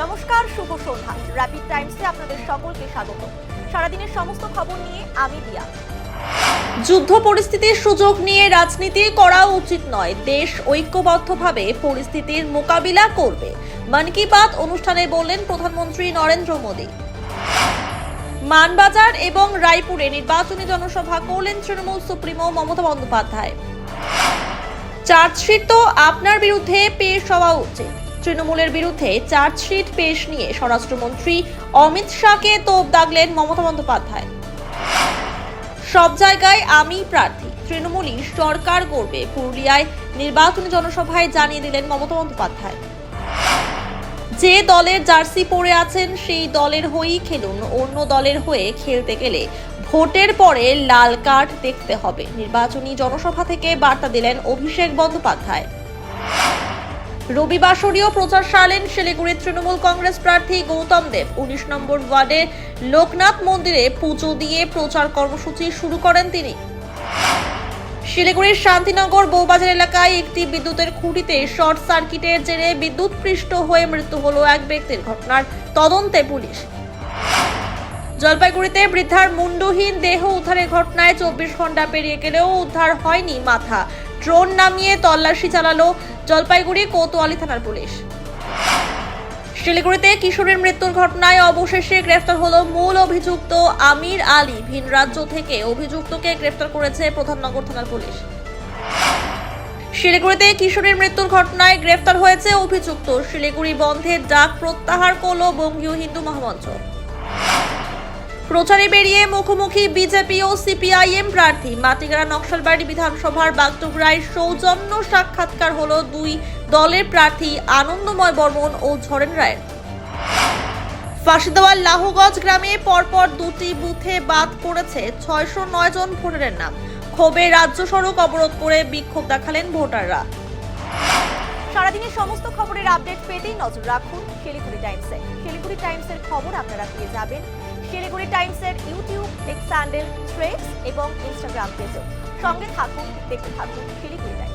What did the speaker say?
নমস্কার, শুভ সন্ধ্যা। র্যাপিড টাইমসে আপনাদের সকলকে স্বাগত। সারাদিনের সমস্ত খবর নিয়ে আমি দিয়া। যুদ্ধ পরিস্থিতির সুযোগ নিয়ে রাজনীতি করা উচিত নয়, দেশ ঐক্যবদ্ধভাবে পরিস্থিতির মোকাবিলা করবে, মন কি বাত অনুষ্ঠানে বললেন প্রধানমন্ত্রী নরেন্দ্র মোদী। মানবাজার এবং রায়পুরে নির্বাচনী জনসভা করলেন তৃণমূল সুপ্রিমো মমতা বন্দ্যোপাধ্যায়। চার্জশিট তো আপনার বিরুদ্ধে পেশ হওয়া উচিত। তৃণমূলের বিরুদ্ধে চার্জশিট পেশ নিয়ে স্বরাষ্ট্রমন্ত্রী অমিত শাহকে তোপ দাগলেন মমতা বন্দ্যোপাধ্যায়। সব জায়গায় আমি প্রার্থী, তৃণমূলই সরকার গড়বে, পুরুলিয়ায় নির্বাচনী জনসভায় জানিয়ে দিলেন মমতা বন্দ্যোপাধ্যায়। যে দলের জার্সি পরে আছেন সেই দলের হয়েই খেলুন, অন্য দলের হয়ে খেলতে গেলে ভোটের পরে লাল কার্ড দেখতে হবে, নির্বাচনী জনসভা থেকে বার্তা দিলেন অভিষেক বন্দ্যোপাধ্যায়। রবিবাসরীয় প্রচার সারলেন শিলিগুড়ির তৃণমূল কংগ্রেস প্রার্থী গৌতম দেব। 19 নম্বর ওয়ার্ডের লোকনাথ মন্দিরে পুজো দিয়ে প্রচার কর্মসূচি শুরু করেন তিনি। শিলিগুড়ির শান্তিনগর বৌবাজার এলাকায় একটি বিদ্যুতের খুঁটিতে শর্ট সার্কিটের জেরে বিদ্যুৎস্পৃষ্ট হয়ে মৃত্যু হলো এক ব্যক্তির, ঘটনার তদন্তে পুলিশ। জলপাইগুড়িতে বৃদ্ধার মুন্ডহীন দেহ উদ্ধারের ঘটনায় 24 ঘন্টা পেরিয়ে গেলেও উদ্ধার হয়নি মাথা। ড্রোন নামিয়ে তল্লাশি চালালো জলপাইগুড়ি কোতোয়ালি থানার পুলিশ। শিলিগুড়িতে কিশোরের মৃত্যুর ঘটনায় অবশেষে গ্রেফতার হলো মূল অভিযুক্ত আমির আলী। ভিন রাজ্য থেকে অভিযুক্তকে গ্রেফতার করেছে প্রধাননগর থানার পুলিশ। শিলিগুড়িতে কিশোরের মৃত্যুর ঘটনায় গ্রেফতার হয়েছে অভিযুক্ত। শিলিগুড়ি বন্ধের ডাক প্রত্যাহার করল বঙ্গীয় হিন্দু মহামঞ্চ। প্রচারে বেরিয়ে মুখোমুখি বিজেপি ও সিপিআইএম প্রার্থী। মাটিগাড়া নকশালবাড়ি বিধানসভার বাগডোগরায় সৌজন্য সাক্ষাৎকার হলো দুই দলের প্রার্থী আনন্দময় বর্মন ও ঝরেন রায়ের। ফাঁসিদেওয়ার লাহুগঞ্জ গ্রামে পরপর দুটি বুথে বাদ পড়েছে 609 জন ভোটারের নাম। ক্ষোভে রাজ্য সড়ক অবরোধ করে বিক্ষোভ দেখালেন ভোটাররা। সারাদিনের সমস্ত খবরের আপডেট পেতেই নজর রাখুন শিলিগুড়ি টাইমসে। শিলিগুড়ি টাইমসের খবর আপনারা পেয়ে যাবেন শিলিগুড়ি টাইমসের ইউটিউব, এক্স হ্যান্ডেল, থ্রেডস এবং ইনস্টাগ্রাম পেজে। সঙ্গে থাকুন, দেখতে থাকুন শিলিগুড়ি টাইমস।